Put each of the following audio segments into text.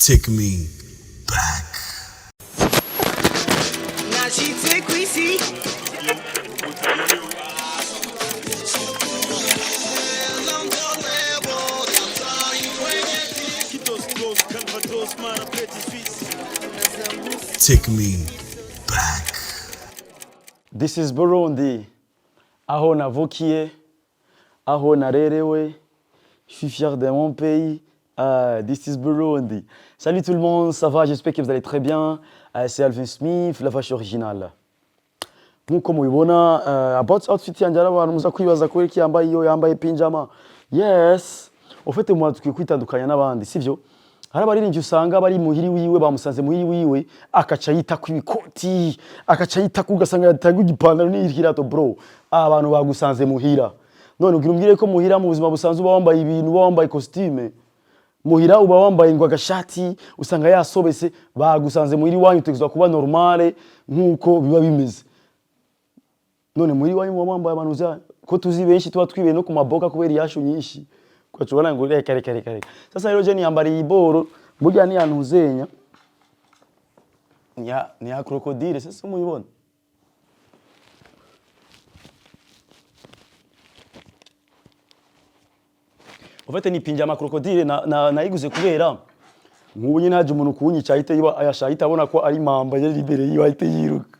Take me back. Now she take we see. Take me back. This is Burundi. Aho navukiye, aho narerewe. Je suis fier de mon pays. This is Burundi. Salut tout le monde, ça va? J'espère que vous allez très bien. C'est Alvin Smith, la vache originale. Nkuko mubibona, about outfit yanjye abantu muza kwibaza kuri iki yambaye pinjama. Yes. Ufite umuntu tukwiye kwitandukanya n'abandi, sivyo? Hari abaririmbyi usanga bari muhiri wiwe bamusanze muhiri wiwe akaca yita kw'ibikoti, akaca yita kugasanga yatanga igipantaro n'ikirato bro. Abantu bagusanze muhira. None ugira umbwire ko muhira mu buzima busanzwe uba wambaye ibintu, uba wambaye costume. Muhira uba wambaye ngo agashati usanga yasobese bagusanze muhiri wanyu utegezwa kuba normale nkuko biba bimeze. None muhiri wanyu muba wambaye abantu uza ko tuzi benshi tuba twibeye no ku maboka kubera yashu nyinshi. Kwachubona ngo reka. Sasa rero je niyambariye iboro burya ni yantu uzenya. Ni ya crocodile sasa muyibona. Ufite ni pinjama crocodile nayiguze kubera nk'ubu nyine haje umuntu kunyica ahite ayashahita abona ko ari mamba yari imbere yiwe ahite yiruka.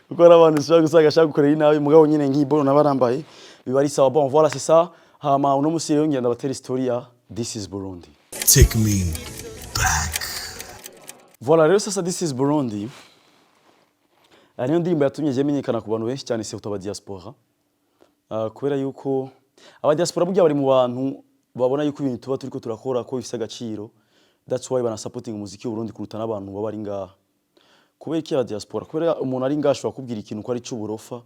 Kuko ari abantu ushaka gusanga ashaka gukorera inabi mugabo nyine nk'iboro nabarambaye biba ari sawa. Bon voilà c'est ça. Hama uno musi rero ngenda batera story ya This is Burundi. Take me back. Voilà rero sasa This is Burundi. Ariyo ndirimbo yatumye je menyekana ku bantu benshi cyane se utaba diaspora. Kubera yuko aba diaspora burya bari mu bantu babona yuko ibintu tuba turiko turakora ko bifise agaciro. That's why bana supporting umuziki w'Uburundi kuruta n'abantu baba ari ngaha. Kubera iki aba diaspora? Kubera umuntu ari ngaha ashobora kubwira ikintu ko ari cy'uburofa.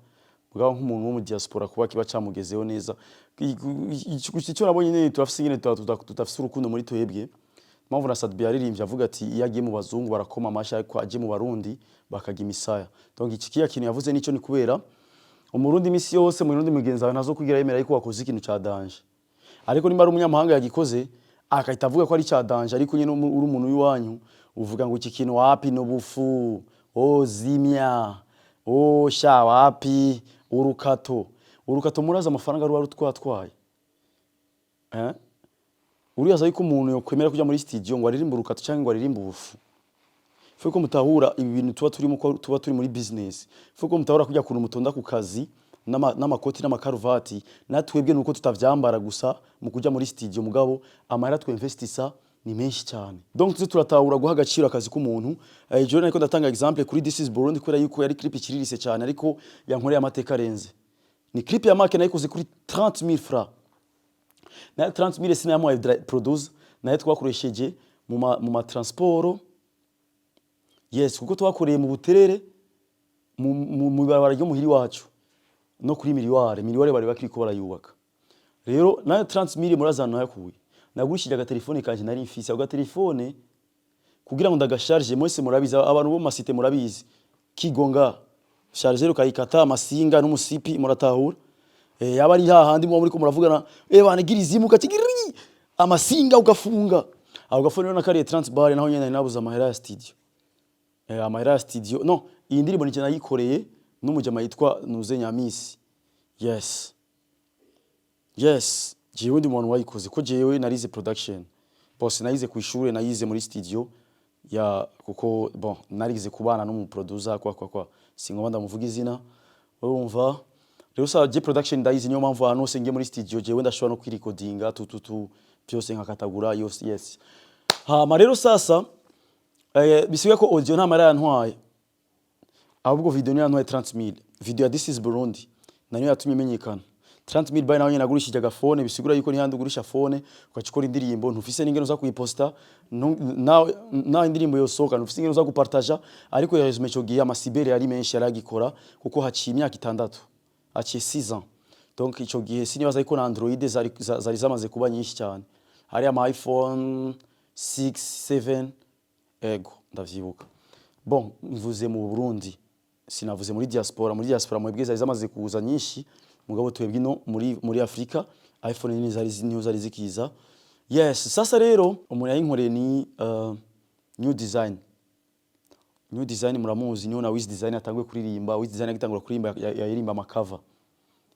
Bwa nk'umuntu wo mu diaspora kuba kiba camugezeho neza. Icyo nabonye nyine turafise nyine tutafise urukundo muri twebwe. Mpamvu na Sadbi yaririmbye avuga ati iyo agiye mu bazungu barakoma amasha ariko aje mu Barundi bakaga imisaya. Donc iki kiya kintu yavuze nico ni kubera umurundi misi yose mu Burundi mugenzi wawe nazo kugira yemera yuko wakoze ikintu ca danger. Ariko nimba ari umunyamahanga yagikoze akahita avuga ko ari ca danger ariko nyine uri umuntu w'iwanyu uvuga ngo iki kintu wapi no bufu zimya sha wapi urukato muraza amafaranga ruba rutwatwaye uriyaza yuko umuntu yokwemera kujya muri studio ngo aririmbe urukato cyangwa ngo aririmbe ubufu fuko mutahura ibi bintu tuba turi muri business fuko mutahura kujya kuntu mutonda ku kazi n'amakoti n'amakaruvati natwebwe nuko tutavyambara gusa mu kujya muri studio mugabo amahera twinvestisa ni menshi cyane. Donc tuzi turatahura guha agaciro akazi k'umuntu. Je niko ndatanga exemple kuri This is Burundi kubera yuko yari clip ikiririse cyane ariko yankoreye amateka arenze. Ni clip ya Mark nayikoze kuri 30,000 francs. Na 30,000 sinamo produce naye twakoresheje mu ma transport. Yes, kuko twakoreye mu buterere mu barabara ryo muhiri wacu no kuri miliware bari bakiriko barayubaka. Rero na 30,000 murazana yakuye. Nagurishije agatelefone kanje nari mfise ako telefone kugira ngo ndagasharge mwese murabizi abantu bo masite murabizi kigonga charger ukayikata amasinga n'umusipi muratahura yaba ari hahandi muri ko muravugana banagira izimuka kigiri amasinga ugafunga ako gafone na kariye 30 bar naho nyene nabuza amahera ya studio amahera ya studio no iyi ndirimbo ni cyane yikoreye n'umujama yitwa Nuze Nyamisi. Yes jewe ndi umuntu wayikoze ko jewe narize production boss nayize ku ishure nayize muri studio ya kuko bon narize kubana no mu producer kwa singoma ndamuvuga izina urumva rero sa je production ndayize niyo mpamvu hano se ngiye muri studio jewe ndashobora no kwirecordinga byose nkakatagura yes hama rero sasa bisigaye ko audio nta mara yantwaye ahubwo video ni yantwaye 30,000 video ya This is Burundi nanyo yatumye menyekana 30,000 bayi nawe nagurishije agafone bisigura yuko ntihandi ugurisha fone ukacikora indirimbo ntufise n'ingeno za kuyiposta na indirimbo yosoka ntufise n'ingeno za gupartager ariko yaresume cyo gihe amasibere yari menshi yaragikora kuko haciye imyaka 6 haciye 6 ans. Donc ico gihe sinibaza yuko na Android zari zamaze kuba nyinshi cyane hari ama iPhone 6 7 ego ndavyibuka. Bon mvuze mu Burundi sinavuze muri diaspora mwebwe zari zamaze kuza nyinshi mugabo twebwe no muri Afrika iPhone ni zari zikiza. Yes, sasa rero umuntu yayinkoreye ni New Design. New Design muramuzi niyo na Wiz Design atanguye kuririmba. Wiz Design agitangura kuririmba yayirimba amakava.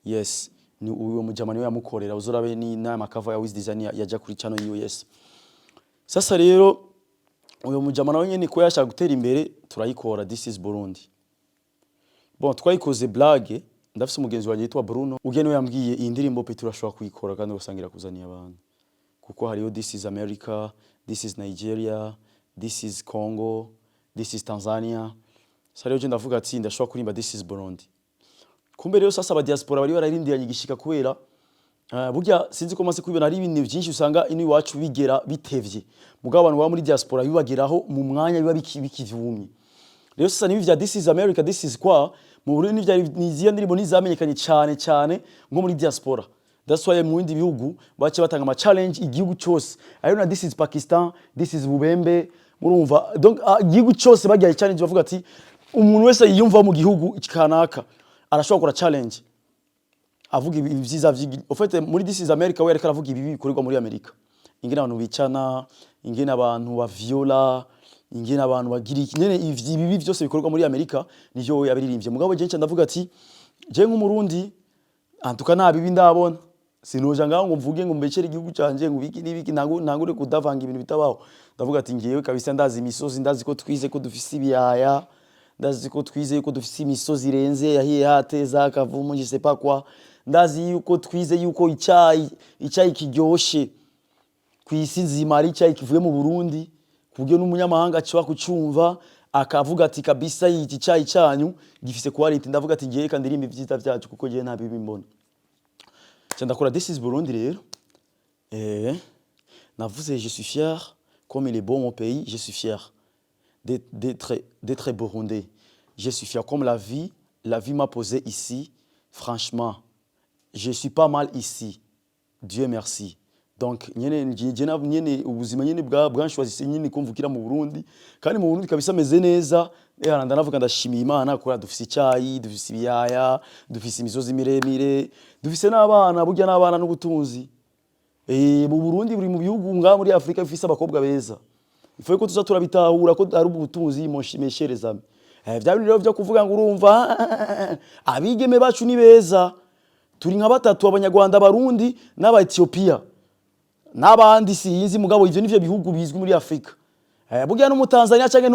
Yes, ni uwo mujamani we yamukorera uzorabe ni na makava ya Wiz Design yaja kuri channel yiwe. Yes. Sasa rero uyo mujamana we nyene ko yashaka gutera imbere turayikora. This is Burundi. Bon, twayikoze blague, ndafise umugenzi wanje yitwa Bruno. Ugene we yambwiye iyi ndirimbo pe turashobora kuyikora kandi usangira kuzaniya abantu. Kuko hariyo This is America, This is Nigeria, This is Congo, This is Tanzania. Sasa rero je ndavuga ati ndashobora kurimba This is Burundi. Kumbe rero sasa aba diaspora bari bararindiranye igishika kubera burya sinzi ko maze kubibona ari ibintu byinshi usanga ini wacu bigera bitevye. Mugabo abantu baba muri diaspora bibageraho mu mwanya biba bikivumye. Rero sasa nibi vya This is America, This is kwa mu Burundi niziya ndirimbo nizamenyekanye cyane ngo muri diaspora. That's why mu bindi bihugu bace batanga ama challenge igihugu cyose. Ayo na This is Pakistan, This is Bubembe, murumva. Donc igihugu cyose bagiye challenge bavuga ati umuntu wese yiyumva mu gihugu kanaka arashobora gukora challenge. Avuga ibyiza en fait muri This is America we yareka avuga ibi bikorerwa muri Amerika. Ingene abantu bicana, ingene abantu baviola, ingene abantu bagira nyene ibi byose bikorerwa muri Amerika nivyo we yabiririmbye. Mugabo je ndavuga ati je nk'umurundi antuka nabi ndabona sinoja ngaho ngo mvuge ngo mbecere igihugu canje ngo biki nibiki ntangure kudavanga ibintu bitabaho. Ndavuga ati ngiyewe kabisa ndazi imisozi, ndazi ko twize ko dufise ibiyaya, ndazi ko twize ko dufise imisozi irenze yahiye hateza akavumu je sais pas quoi. Ndazi yuko twize yuko icyayi kiryoshe kwisi nzima ari icyayi kivuye mu Burundi kubyo n'umunyamahanga cyo kucumva akavuga ati kabisa iki cyayi cyanyu gifise quality. Ndavuga ati ngiye kandi rimwe byiza byacu kuko ngiye nta bibi mbona. Ndakora This is Burundi rero. Navuze je suis fier comme il est beau mon pays, je suis fier d'être burundais. Je suis fier comme la vie m'a posé ici. Franchement, je suis pas mal ici. Dieu merci. Donc nyene ubuzima nyene bwanshwazise nyene kumvukira mu Burundi kandi mu Burundi kabisa meze neza. Ndanavuga ndashimiye Imana ko dufise icyayi, dufise ibiyaya, dufise imisozi miremire, dufise n'abana burya n'abana n'ubutunzi. Mu Burundi buri mu bihugu nga muri Afrika bifise abakobwa beza. Ifoye ko tuza turabitahura ko ari ubutunzi meshereza. Vya bintu rero byo kuvuga ngo urumva abigeme bacu ni beza. Turi nka batatu abanyarwanda Barundi n'aba Ethiopia. N'abandi sinzi mugabo ivyo nivyo bihugu bizwi muri Afrika. Burya no mu Tanzania canke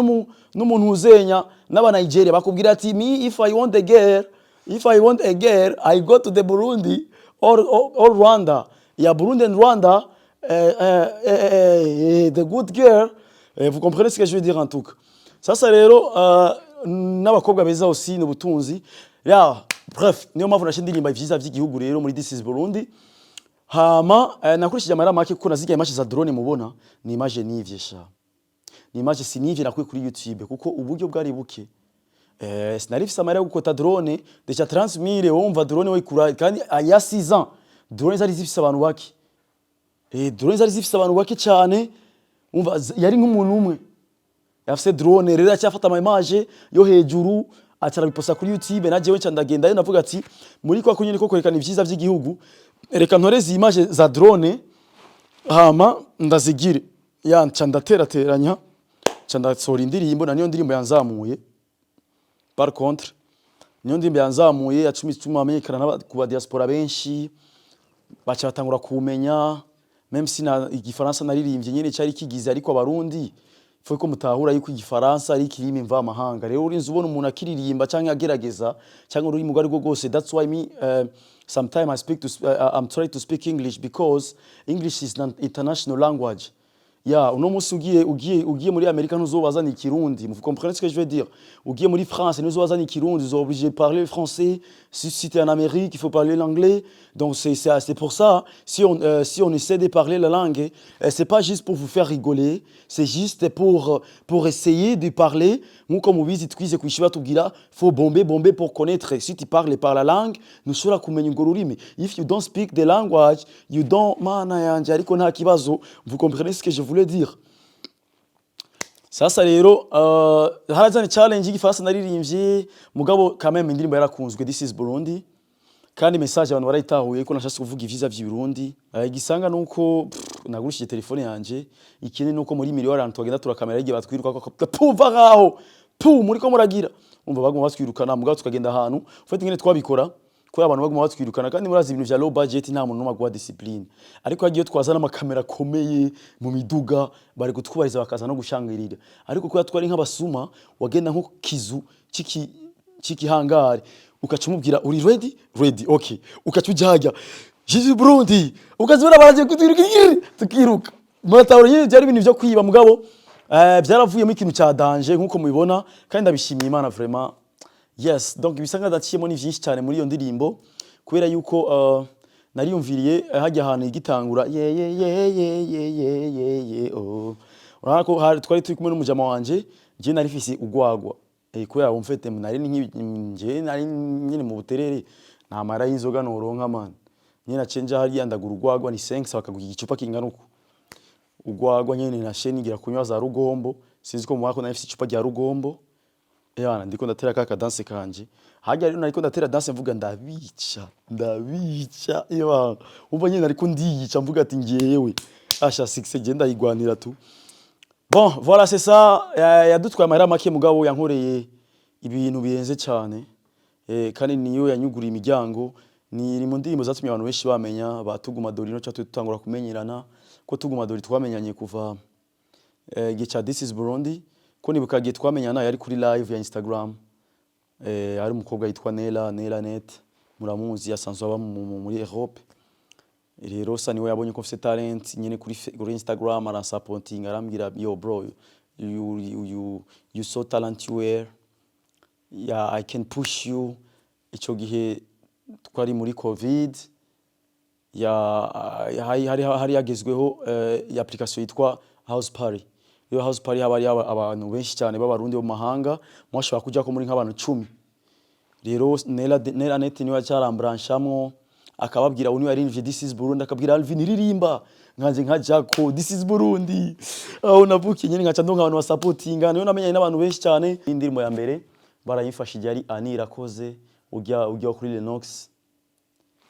n'umuntu uzenya n'aba Nigeria bakubwira ati me if I want a girl I go to the Burundi or Rwanda. Ya Burundi and Rwanda the good girl. Vous comprenez ce que je veux dire en tout cas. Sasa rero n'abakobwa beza aussi n'ubutunzi. Ya bref niyo mpamvu nashe ndirimba ivyiza vy'igihugu rero muri This is Burundi. Hama nakurishije amara make kuko nazigaye image za drone mubona ni image nivye sha. Ni image sinivye nakuye kuri YouTube kuko uburyo bwari buke. Sinarifise amara yo gukota drone deja 30,000 wumva drone we kura kandi ya 6 ans drone zari zifise abantu bake. Drone zari zifise abantu bake cyane wumva yari nk'umuntu umwe. Yafise drone rero acyafata ama image yo hejuru atarabiposa kuri YouTube na jewe cyandagenda navuga ati muri kwa kunyine ko kwerekana ivyiza vy'igihugu reka ntoreze image za drone hama ndazigire ya ncandaterateranya candasora indirimbo na niyo ndirimbo yanzamuye. Par contre niyo ndirimbo yanzamuye yacumi amenyekana ku ba diaspora benshi bacha batangura kumenya même si na igifaransa naririmbye nyene cyari kigize ariko abarundi foi ko mutahura yuko igifaransa ari kirimi mva mahanga. Rero urinze ubona umuntu akiririmba canke agerageza canke uri mugari go gose. That's why me sometimes I'm trying to speak English because English is an international language. Ya uno musi ugiye muri Amerika ntuzobazana ikirundi. Vous comprenez ce que je veux dire? Ugiye muri France ntuzobazana ikirundi, vous êtes obligé de parler français. Si tu es en Amérique, il faut parler l'anglais. Donc c'est pour ça si on essaie de parler la langue, c'est pas juste pour vous faire rigoler, c'est juste pour essayer de parler. Nous comme ubizi twize kwishiba tugira, faut bomber pour connaître. Si tu parles par la langue, nous sura kumenya ngorurimi. If you don't speak the language, you don't mana yanje ariko nta kibazo. Vous comprenez ce que je voulais dire? Sasa rero harazana challenge igifaransa naririmbye mugabo quand même indirimbo yarakunzwe This is Burundi kandi message abantu barayitahuye ko nashaka kuvuga ivyiza vy'i Burundi. Igisanga nuko nagurishije telefone yanje, ikindi nuko muri miliyoni abantu twagenda turakamera igihe batwiruka ko pumva ngaho muri ko muragira umva baguma batwirukana mugabo tukagenda ahantu ufite ingene twabikora ko abantu baguma batwirukana kandi murazi ibintu vya low budget nta muntu numwe agwa discipline ariko hagiye twazana amakamera akomeye mu miduga bari gutwubariza bakaza no gushangirira ariko ko twari nk'abasuma wagenda nko kizu chiki hangari ukacumubwira uri ready okay ukacujyaga Jiji Burundi ukazibona baraje tukiruka muratahura nyine byari ibintu byo kwiba mugabo byaravuyemo ikintu cya danger nkuko mubibona kandi ndabishimiye Imana vraiment yes donc ibisanga daciyemo ni byinshi cyane muri iyo ndirimbo kubera yuko nariyumviriye hajya ahantu igitangura oh urabona ko twari turi kumwe n'umujama wanje je nari fisi ugwagwa kubera umfete nari nje nari nyine mu buterere nta mara y'inzoga noronka man nyine acenja hari yandagura ugwagwa ni 5 bakaguha igicupa kingana uko ugwagwa nyene na shenigira kunywa za rugombo sinzi ko mu wako nafise icupa rya rugombo yana ndiko ndatera kaka dance kanje hajya rero nariko ndatera dance mvuga ndabica iyo umva nyene nariko ndiyica mvuga ati ngiyewe asha 6 genda yigwanira tu bon voilà c'est ça yadutwaye amahera make mugabo yankoreye ibintu birenze cyane kandi niyo yanyuguriye imiryango ni mu ndirimbo zatumye abantu benshi bamenya batuguma dori no cyatwe tutangura kumenyerana ko tuguma dori twamenyanye kuva gicha This is Burundi ko nibuka giye twamenyana yari kuri live ya Instagram ari umukobwa yitwa Nela Net muramuzi yasanzwe aba muri Europe rero sa niwe yabonye ko mfite talent nyene kuri Instagram aransapoting arambwira yo bro you so talent you are yeah I can push you ico gihe twari muri covid hari yagezweho application yitwa House Party yo House Party habari abantu benshi cyane b'abarundi bo mahanga mwashobora kujya ko muri nk'abantu 10 rero Nela Net niwe cyarambranchamo akababwira uni yarinvye This is Burundi akabwira Alvin iririmba nkanje nkajako This is Burundi aho navukiye nyine nkaca ndonka abantu ba supportinga niyo namenyanye n'abantu benshi cyane indirimo ya mbere barayifashije ari Anira koze ujya kuri Lennox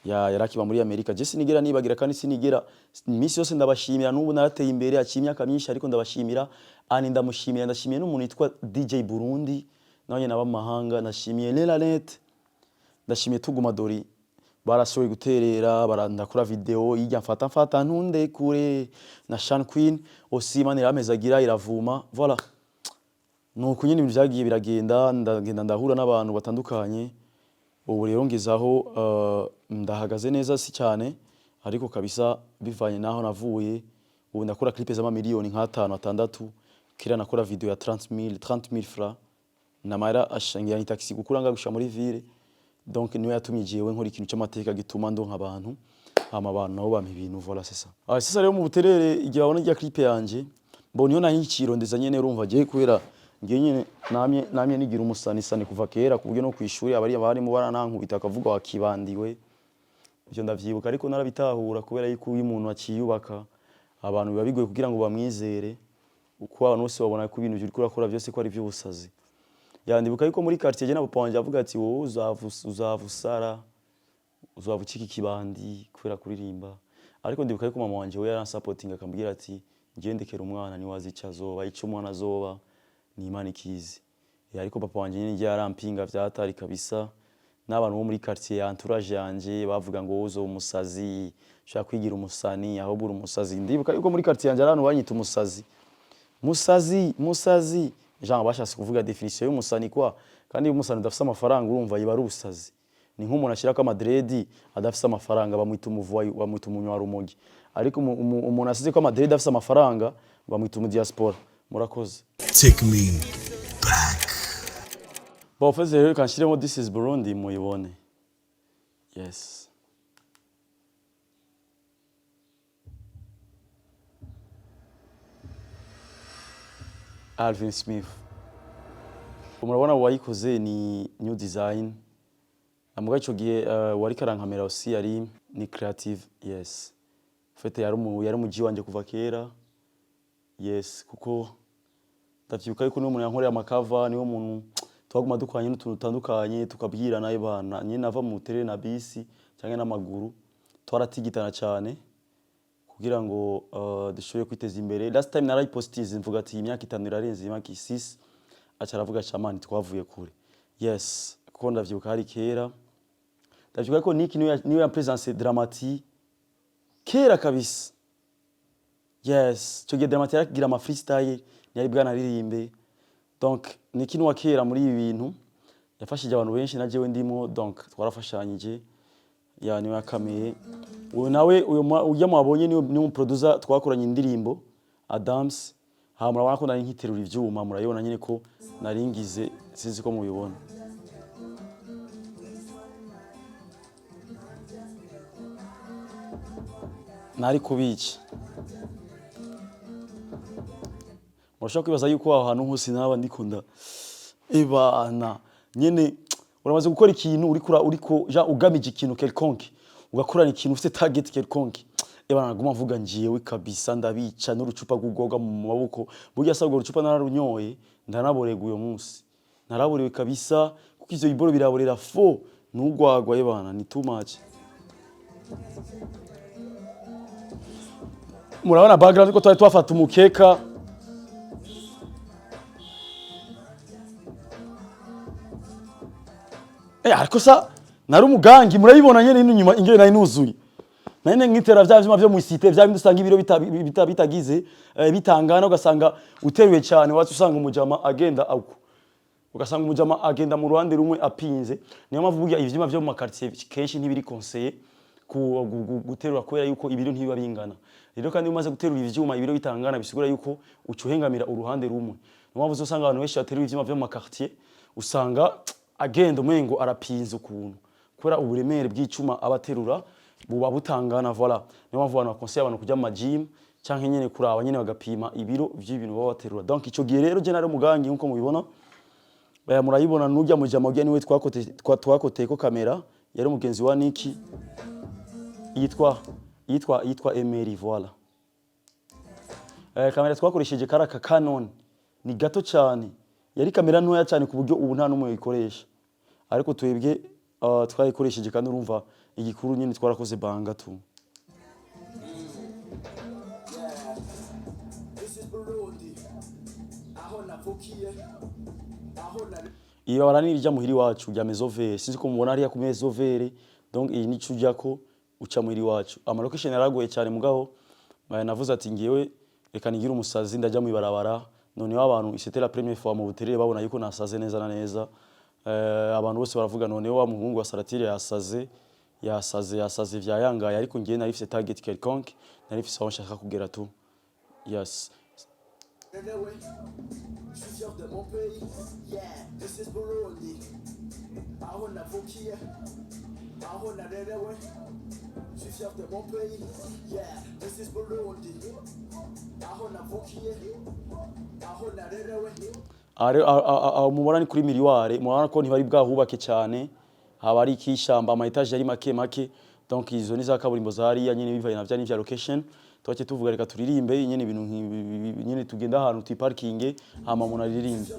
yarakiba muri Amerika je sinigera nibagira kandi sinigera imisi yose ndabashimira n'ubu narateye imbere akimyaka myinshi ariko ndabashimira ani ndamushimira ndashimiye n'umuntu yitwa DJ Burundi nawe naba mahanga nashimiye Nela Net ndashimiye Tuguma Dori barashoboye guterera barandakura video yijya mfata ntunde kure na Sean Queen Osimane ramezagira iravuma voilà nuko nyine ibintu byagiye biragenda ndahura n'abantu batandukanye ubu rero ngezaho ndahagaze neza si cyane ariko kabisa bivanye naho navuye ubu ndakora clip za miliyoni nka 5-6 kira nakora video ya 30,000 francs namara ashangira ni taxi gukuranga gusha muri ville donc niwe yatumye jewe nkora ikintu cy'amateka gituma ndonka abantu abantu nabo bampa ibintu voilà c'est ça sasa rero mu buterere igihe abona rya clip yanje mbona yo nahiciro ndeza nyene urumva je kubera ngiye nyene namye nigira umusanisani kuva kera kubyo no kwishuri abari mu baranankubita akavuga wakibandiwe byo ndavyibuka ariko narabitahura kubera yuko uyu muntu akiyubaka abantu biba bigoye kugira ngo bamwizere uko abantu bose babona ko ibintu byo kurakora byose ko ari by'ubusazi yandibuka yuko muri quartier je n'abapapa wanje avuga ati wowe uzavusara uzavucika ikibandi kubera kuririmba ariko ndibuka yuko mama wanje we yaransapotinga akambwira ati ngendekera umwana ni wazicazoba ico umwana azoba ni Imana ikizi ariko papa wanje nyine yarampinga vyatari kabisa n'abantu bo muri quartier ya entourage yanje bavuga ngo uzo umusazi shaka kwigira umusani ahubwo umusazi ndibuka yuko muri quartier yanje abantu banyita umusazi Jean bashaka kuvuga definition y'umusani kwa kandi umusani udafite amafaranga urumva yiba ari ubusazi ni nk'umuntu ashira ko Madrid adafite amafaranga bamwita umuvuyi bamwita umunywa rumogi ariko umuntu asize ko Madrid afite amafaranga bamwita diaspora murakoze Take me back. Bon fait rero kanshiremo This is Burundi muyibone yes Alvin Smith umurabona wayikoze ni new design amuga ico gihe wari karankamera aussi yari ni creative yes fete yari umuji wanje kuva kera yes kuko ndavyibuka yuko n'umuntu yankoreye amakava niwo muntu twaguma dukwanye n'utuntu tandukanye tukabwira nayo bana nyine nava mu terre na bisi cyangwa n'amaguru twaratigitana cyane kugira ngo dushobore kwiteza imbere. Last time narayipostize mvuga ati imyaka 5 irarenze, imyaka 6 acha aravuga chamani twavuye kure. Yes, kuko ndavyibuka hari kera. Ndavyibuka ko Nick niwe ya presence dramatique kera kabisa. Yes, cyo gihe dramatique yaragira ama freestyle yari bwana ririmbe. Donc Nick ni wa kera muri ibi bintu yafashije abantu benshi na jewe ndimo, donc twarafashanyije. Ya niwe yakameye. Uyu nawe uyu mwabonye ni producer twakoranye indirimbo Adams. Ha murabona ko nari nkiterura ivyuma, murayibona nyine ko naringize, sinzi ko mubibona. Nari kubica. Murashaka kwibaza yuko aho hantu hose naba ndikunda ebana nyene uramaze gukora ikintu uriko ja ugamije ikintu quelconque, ugakorana ikintu ufite target quelconque, ebana naguma mvuga njiyewe kabisa ndabica n'urucupa rw'ugoga mu maboko. Burya sabwo urucupa nararunyoye ndanaborega uyo munsi, naraborewe kabisa kuko ivyo biboro biraborera fo n'ugwagwa. Ebana ni too much. Murabona background ko twari twafata umukeka. Ariko sa nari umugangi, murayibona nyene inyuma ingene nari nuzuye. Nane nkitera vya vyuma vyo mu site vya bindusanga ibiro bitagize bitangana, ugasanga uteruye cyane wacu usanga umujama agenda ako. Ugasanga umujama agenda mu ruhande rumwe apinze. Niyo mpamvu burya ivyuma vyo mu quartier kenshi ntibiri conseiller guterura kubera yuko ibiro ntibiba bingana. Rero kandi umaze guterura ivyuma ibiro bitangana bisigura yuko ucuhengamira uruhande rumwe. Niyo mpamvu uzosanga abantu benshi baterura ivyuma vyo mu quartier usanga agenda umengo arapinze ukuntu kubera uburemere bw'icuma abaterura buba butangana. Voilà, niyo mpamvu abantu bakonseye abantu kujya mu gym canke nyene kuraba nyene bagapima ibiro vy'ibintu baba baterura. Donc ico gihe rero je nari umugangi nkuko mubibona. Murayibona n'ujya mu jama ujya niwe twakoteye ko kamera, yari umugenzi wa Nick yitwa Emery. Voilà, kamera twakoresheje karaka Canon ni gato cyane, yari kamera ntoya cyane ku buryo ubu nta numwe yikoresha, ariko twebwe twayikoresheje kandi urumva igikuru nyine twarakoze banga tu. Iyo baranirija muhiri wacu ya Mesovere, sinzi ko mubona ari ya ku Mesovere. Donc iyi nico ujya ko uca muhiri wacu. Ama location yaragoye cyane mugabo navuze ati ngiyewe reka nigira umusazi ndajya mu ibarabara. None abantu c'était la première fois mu buterere babona yuko nasaze neza na neza. Abantu bose baravuga none wa muhungu wa Saratire yasaze vya yangaye, ariko ngiye nari fise target quelconque, nari fise aho nshaka kugera tu. Yes. Je suis fier de mon pays, yeah, this is Burundi. Aho navukiye, aho narerewe. Je suis fier de mon pays, yeah, this is Burundi. Aho navukiye, aho narerewe. Mubona ni kuri Miriware, mubona ko ntibari bwahubake cyane, haba ari kishamba ama etage yari make. Donc izo ni za kaburimbo zari ya nyine bivaye na vya n'ivya location. Twake tuvuga reka turirimbe nyene ibintu nyene tugenda ahantu ti parking hama umuntu aririmbe.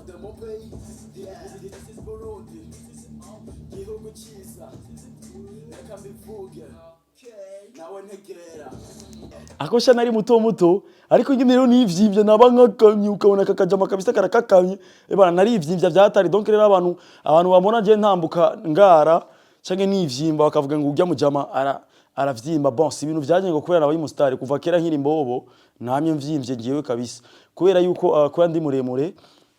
Akosha nari muto ariko nyine rero nivyimvye naba nkakamye ukabona kakajama kabisa karakakamye. Ebana nari ivyimvya vyatari. Donc rero abantu bamona je ntambuka ngara canke nivyimba bakavuga ngo ujya mujama aravyimba. Bon, si ibintu vyaje ngo kubera nabaye umustar kuva kera nkiri mbobo namye mvyimvye ngiyewe kabisa, kubera yuko kwa ndi muremure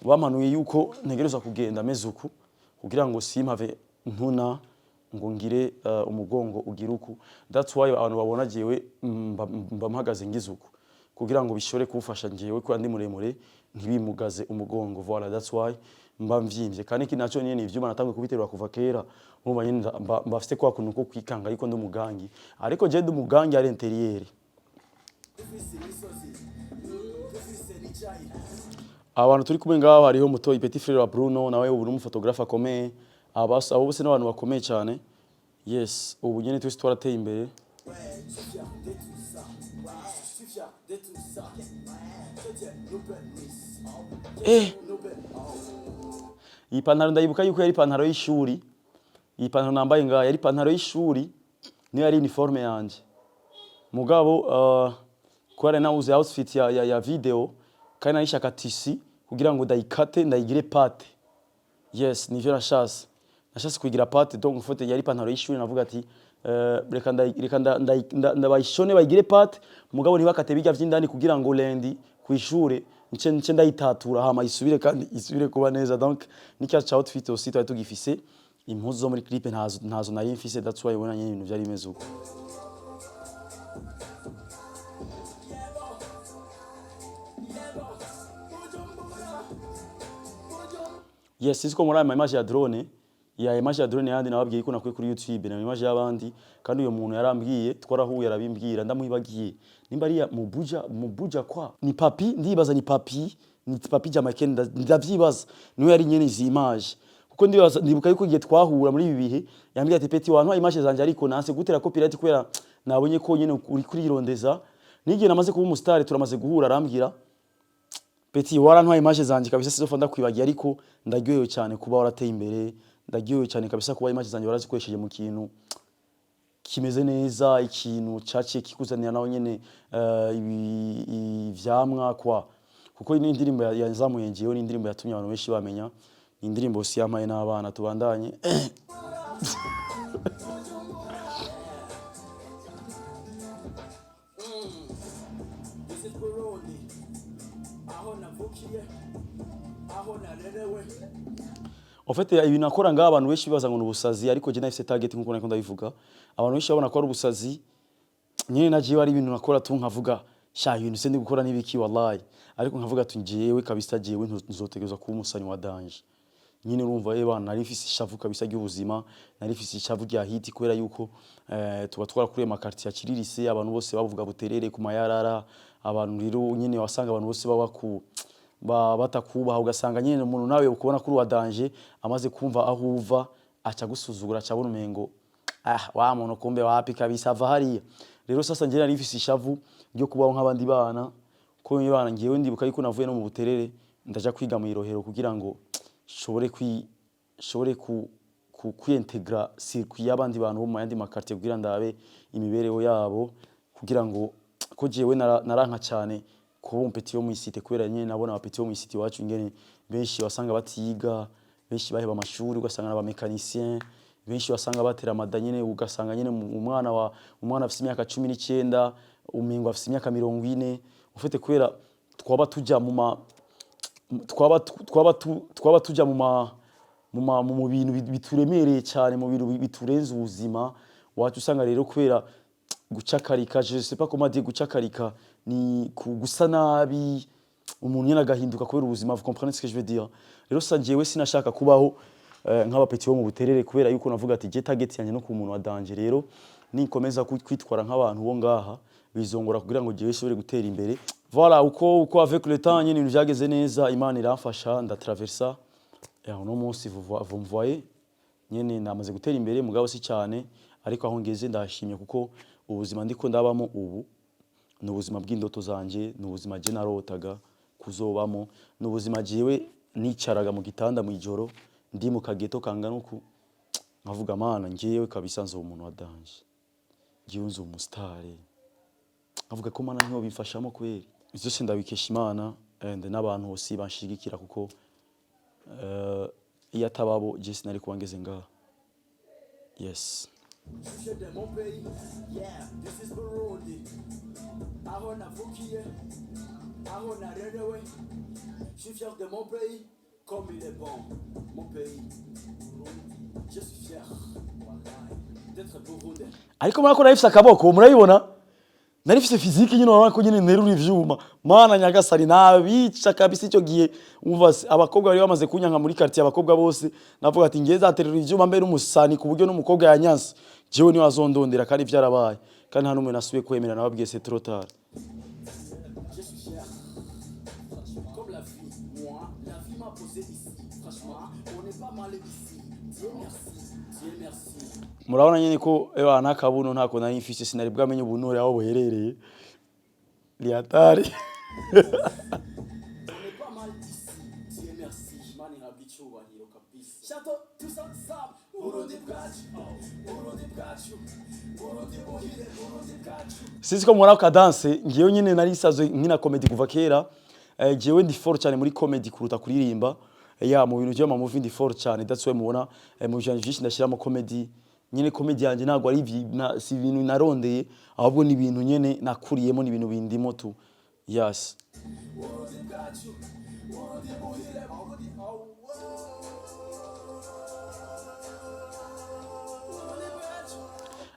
bamanuye yuko ntegerezwa kugenda mezuku kugira ngo simpave ntuna ngo ngire umugongo ugira uku. That's why abantu babona jewe mba mpagaze ngizuku kugira ngo bishore kufasha ngiyewe kwa ndi muremure ntibimugaze umugongo. Voilà, that's why mba mvyimvye kandi kinacho nyene ivyuma natangwe kubiterwa kuva kera. Mumba nyine mbafite kwa kuntu ko kwikanga ariko ndo mugangi, ariko je ndo mugangi ari interieur. Abantu turi kumwe ngaho hariho muto Petit Frère wa Bruno, nawe ubu ni photographe akomeye. Abo bose n'abantu bakomeye cyane. Yes, ubu nyine twese twarateye imbere. Iyi pantaro ndayibuka yuko yari pantaro y'ishuri. Iyi pantaro nambaye ngaho yari pantaro y'ishuri niyo yari uniforme yanje mugabo kware nawuze outfit ya video kandi nayishaka tisi kugira ngo ndayikate ndayigire pate. Yes, nivyo nashase kugira pate, donc mfote yari pantaro y'ishuri navuga ati reka ndabayishone bayigire pate mugabo ntibakate bijya vy'indani kugira ngo lendi kwishure nce ndayitatura hama isubire kandi isubire kuba neza. Donc nicyo cha outfit aussi twari tugifise impuzu zo muri clip ntazo nari mfise, that's why ubona nyine ibintu byari bimeze uko. Yes, siko muri ama image ya drone image ya drone yandi nababwiye ko nakwe kuri YouTube na image y'abandi kandi uyo muntu yarambwiye twarahuye arabimbwira ndamuhibagiye nimba ari mubuja kwa ni papi ndibaza ni papi Jamaican ndavyibaza niwe yari nyene izi image kuko ndibuka yuko igihe twahura muri ibi bihe yambwiye ati peti wantu image zanje ariko nanse gutera copyright kubera nabonye ko nyene uri kuri irondeza nigiye namaze kuba umustar turamaze guhura arambwira peti warantwaye image zanje kabisa sizofa ndakwibagiye ariko ndaryohewe cyane kuba warateye imbere ndaryohewe cyane kabisa kuba image zanje barazikoresheje mu kintu kimeze neza ikintu cyaciye kikuzanira nawe nyene ivyamwa kwa kuko ni indirimbo yazamuye ngiyo ni indirimbo yatumye abantu benshi bamenya indirimbo si yamaye n'abana tubandanye. En fait ibintu nakora ngaho abantu benshi bibaza ngo n'ubusazi ariko je nafise target nkuko nako ndabivuga abantu benshi babona ko ari ubusazi nyine nagiye bari ibintu nakora tu nkavuga sha ibintu se ndi gukora nibiki wallahi ariko nkavuga tu ngiyewe kabisa jewe nzotegezwa kuba umusani wa danje nyine urumva bana nari mfise ishavu kabisa ry'ubuzima nari mfise ishavu rya hiti kubera yuko tuba twarakuriye makarti ya kiririse abantu bose bavuga buterere ku mayarara abantu rero nyine wasanga abantu bose batakubaha ugasanga nyine umuntu nawe ukubona kuri wa danje amaze kumva aho uva aca gusuzugura acabona umengo wa muntu kumbe wapi kabisa ava hariya. Rero sasa ngira nari mfise ishavu ryo kubaho nk'abandi bana ko bana ngiyewe ndibuka yuko navuye no mu buterere ndaja kwiga mu irohero kugira ngo shobore kwiintegra circuit y'abandi bantu bo mu yandi makartie kugira ndabe imibereho yabo kugira ngo ko jewe naranka cyane ko mpeti yo mu isite kubera nyine nabona abapeti yo mu isite wacu ingene benshi wasanga batiga benshi baheba amashuri ugasanga aba mécanicien benshi wasanga batera madanyine ugasanga nyine umwana afite imyaka 19 umingo afite imyaka 40 ufite kubera twaba tujya mu bintu bituremereye cyane mu bintu biturenza ubuzima wacu usanga rero kubera gucakarika je sais pas comment dire gucakarika ni gusa nabi umuntu nyine agahinduka kubera ubuzima vous comprenez ce que je veux dire. Rero sanjewe sinashaka kubaho nk'abapeti bo mu buterere kubera yuko navuga ati je target yanje no ku muntu wa danger rero nikomeza kwitwara nk'abantu bo ngaha bizongora kugira ngo jewe shobore gutera imbere. Voilà uko avec le temps nyine ibintu byageze neza Imana iramfasha ndatraversa uno munsi vous me voyez nyine namaze gutera imbere mugabo si cyane ariko aho ngeze ndashimye kuko ubuzima ndiko ndabamo ubu n'ubuzima bw'indoto zanje n'ubuzima je narotaga kuzobamo n'ubuzima jewe nicaraga mu gitanda mu ijoro ndi mu kageto kangana uku nkavuga mana ngiyewe kabisa nzo umuntu wa danje ngiye nzo umusitari nkavuga ko mana ntiyo bimfashamo kweri ivyo se ndabikesha Imana n'abantu bose banshigikira kuko iyo atababo je sinari kuba ngeze ngaha. Yes. Je suis de mon pays, yeah, this is Burundi. Aho navukiye, aho narerewe. Je suis fier de mon pays, comme il est bon. Mon pays, je suis fier, d'être Burundais. Ariko murako nafise akaboko murabibona narifise physique nyine urabona ko nyine nterura ivyuma mana nyagasari nabica kabisa icyo gihe umva abakobwa bari bamaze kunyanka muri quartier abakobwa bose navuga ati ngeze aterura ivyuma mbe n'umusani ku buryo n'umukobwa yanyanse jewe ni wazondondera kandi vyarabaye kandi nta numwe nasubiye kwemera nababwiye c'est trop tard. Je suis fier. Comme la vie, moi, la vie m'a posé ici. Franchement, on n'est pas mal ici. Dieu merci. Dieu merci. Murabona nyine ko nakabuno ntako nari mfise sinari bwamenye ubunure aho buherereye liatari. On n'est pas mal ici. Dieu merci. Mani habituwa hiro kabisa. Château tous ensemble. Sisi ko mubona ka dance ngiye nyine nari isazo nkina comedy kuva kera. Jewe ndi fort cyane muri comedy kuruta kuririmba. Ya mu bintu by'ama movie ndi fort cyane, that's why mubona mu bijanye byinshi ndashiramo comedy. Nyine comedy yanje ntago ari si ibintu narondeye, ahubwo ni ibintu nyene nakuriyemo, ni ibintu bindimo tu. Yes.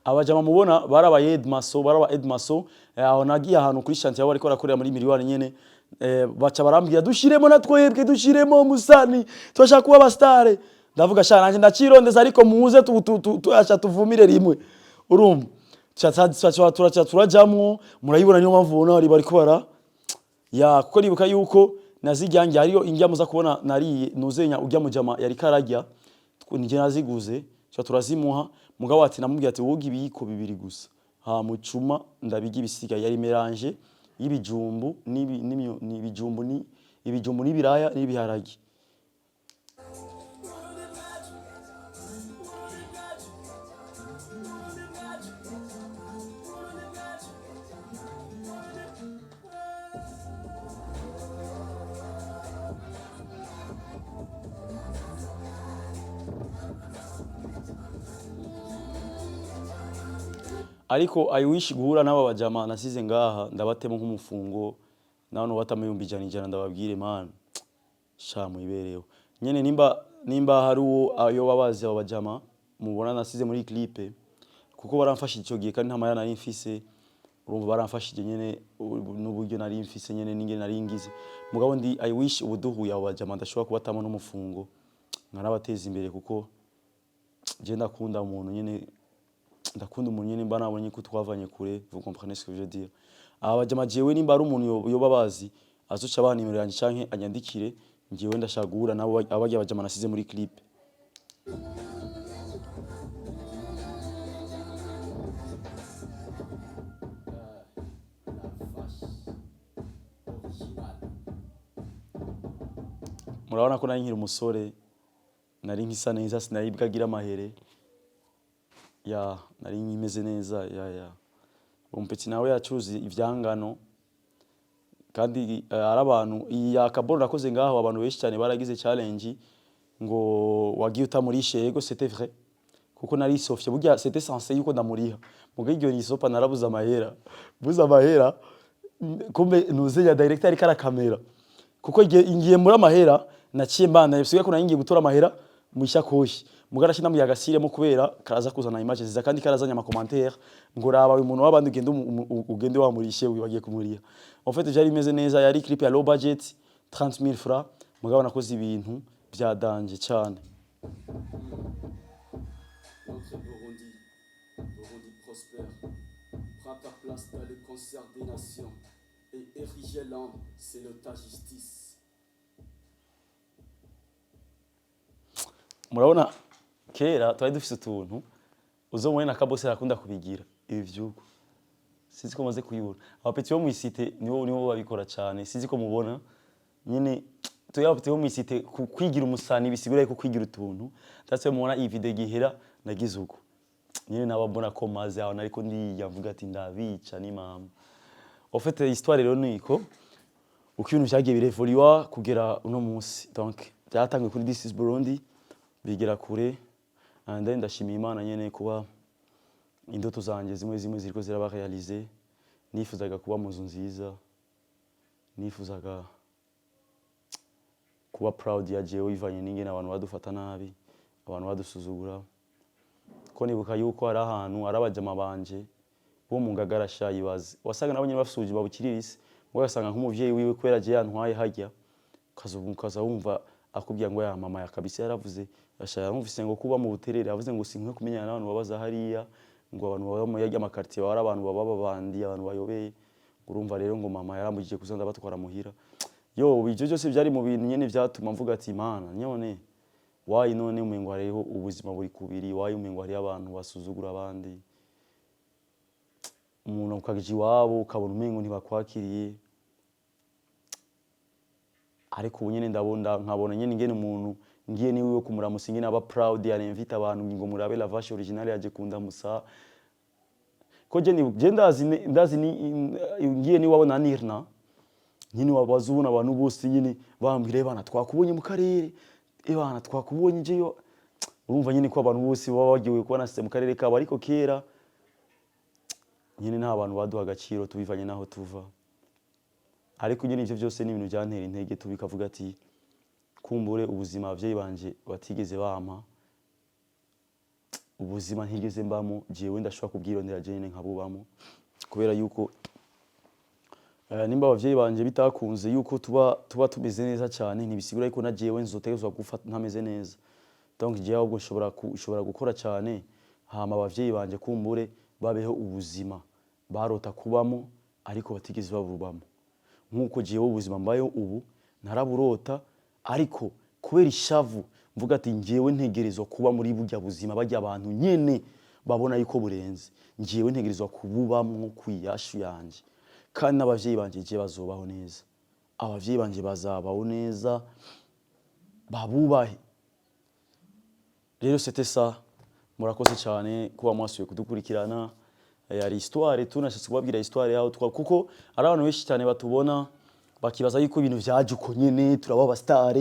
Abajama mubona baraba Edmaso aho nagiye ahantu kuri chantier aho ariko arakorera muri miliyoni nyene baca barambwira dushiremo natwebwe dushiremo musani twashaka kuba abastare, ndavuga sha nanje ndacirondeza ariko muze tuacha tuvumire rimwe urumva turajamwo murayibona niyo mpamvu ubona bari bara ya kuko nibuka yuko nazijyange hariyo indya muza kubona nari nuzenya ujya mujama yari karajya nije naziguze turazimuha mugabo ati namubwiye ati woga ibiyiko bibiri gusa ha mucuma ndabiga ibisiga yari melange y'ibijumbu ibijumbu n'ibiraya n'ibiharage. Ariko I wish guhura n'aba bajama nasize ngaha ndabatemo nk'umufungo nano batameyumbi jana ndababwire man sha muibereho nyene nimba hari uwo ayo babazi aba bajama mubona nasize muri clip kuko baramfashije ico gihe kandi ntamara nari mfise urumva baramfashije nyene n'uburyo nari mfise nyene ninge nari ngize mugabo ndi I wish ubuduhuye aba bajama ndashobora kubatamo n'umufungo nkanabateza imbere kuko je ndakunda umuntu nyene mba nabonye ko twavanye kure, vous comprenez ce que je veux dire. Abajama jewe nimba ari umuntu yo babazi azuca abana nimero yanje canke anyandikire ngiwe ndashaka guhura nabo abajya abajama nasize muri clip. Murabona ko nari nkiri umusore nari nkisa neza sinaribwagira amahere. Ya nari nkimeze neza ya umpeti nawe yacuruza ivyangano kandi ari abantu ya kaboro nakoze ngaho abantu benshi cyane baragize challenge ngo wagiye utamurishe yego c'était vrai kuko nari sofye burya c'était censé yuko ndamuriha muga iryo ni sopa narabuza amahera kumbe nuzenya director ari kara kamera kuko ngiye muri amahera naciye mbana yasigaye ko nari ngiye gutora amahera mu ishakoshi mugara shina mu yagasiremo kubera karaza kuzana image ziza kandi karazanya ama commentaire ngo raba umuntu wabandi ugende wamurishe wibagiye kumuriha en fait jari meze neza yari clip ya low budget 30,000 francs mugabo nakoze ibintu bya danje cyane. Notre Burundi prospère, prends ta place dans le concert des nations et érige l'homme, c'est le ta justice. Murabona kera twari dufise utuntu uzomwe na kabose rakunda kubigira ibi vyuko sizi ko maze kuyibona abapeti bo mu isite nibo babikora cyane sizi ko mubona nyine tuyabapeti bo mu isite kwigira umusani bisigura ko kwigira utuntu tatse mubona iyi video gihera nagize uko nyine nababona ko maze aho nariko ndiyavuga ati ndabica ni mama en fait histoire rero niko uko ibintu byagiye birevoluer kugera uno munsi donc byatangiye kuri This is Burundi bigera kure and then ndashimiye Imana nyene kuba indoto zanje zimwe ziriko ziraba realiser nifuzaga kuba muzu nziza nifuzaga kuba proud ya jewe ivanye n'ingene abantu badufata nabi abantu badusuzugura ko nibuka yuko ari ahantu arabajama banje bo mu Ngagara shayibaze wasaga nabo nyene bafusuje babukirisi mugasanga nk'umuvyeyi wiwe kwera je yantwaye hajya kaza wumva akubwira ngo ya mama yakabise yaravuze ashaka mvise ngo kuba mu buterere avuze ngo sinkwe kumenyana n'abantu babaza hariya ngo abantu baba mu yajya amakartier bari abantu baba babandi abantu bayobeye urumva rero ngo mama yarambujije kuzanda batwara muhira yo ibyo byose byari mu bintu nyene byatuma mvuga ati Imana nyone wayi none umengo hariho ubuzima buri kubiri wayi umengo hari abantu basuzugura abandi umuntu ukagije iwabo ukabona umengo ntibakwakiriye ariko ubu nyene ndabona nkabona nyene ingene umuntu ngiye niwe kumuramusa ingene aba proud yarinvite abantu ngo murabe la vache originale yaje kunda musa ko je ndazi ngiye ni wabona nirna nyine wabazubona abantu bose nyine bambwire bana twakubonye mu karere bana twakubonye njeyo urumva nyine ko abantu bose baba bagiye kubona system mu karere kabo ariko kera nyine nta bantu baduha agaciro tubivanye naho tuva ariko nyine ivyo byose ni ibintu byantera intege tubikavuga ati kumbure ubuzima abavyeyi banje batigeze bampa ubuzima ntigeze mbamo jewe ndashobora kubwirondera jene nkabubamo kubera yuko nimba abavyeyi banje bitakunze yuko tuba tumeze neza cyane ntibisigura yuko na jewe nzotegezwa gufata ntameze neza donc jewe ahubwo ushobora gukora cyane hama abavyeyi banje kumbure babeho ubuzima barota kubamo ariko batigeze babubamo nkuko jewe ubuzima mbayo ubu naraburota ariko kubera ishavu mvuga ati njewe ntegerezwa kuba muri burya buzima bajya abantu nyene babona yuko burenze njewe ntegerezwa kububamwo kwiyashu yanje kandi n'abavyeyi banje je bazobaho neza abavyeyi banje bazabaho neza babubahe rero c'était ça murakoze cyane kuba mwasuye kudukurikirana yari histoire tunashitse kubabwira histoire yaho kuko ari abantu benshi cyane batubona bakibaza yuko ibintu vyaje uko nyene turaba star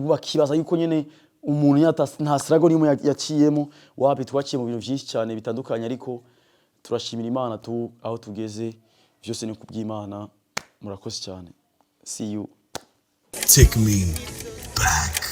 bakibaza yuko nyene umuntu nta struggle nimwe yaciyemo wapi twaciye mu bintu byinshi cyane bitandukanye ariko turashimira Imana aho tugeze byose ni kubw'Imana murakoze cyane see you Take me back.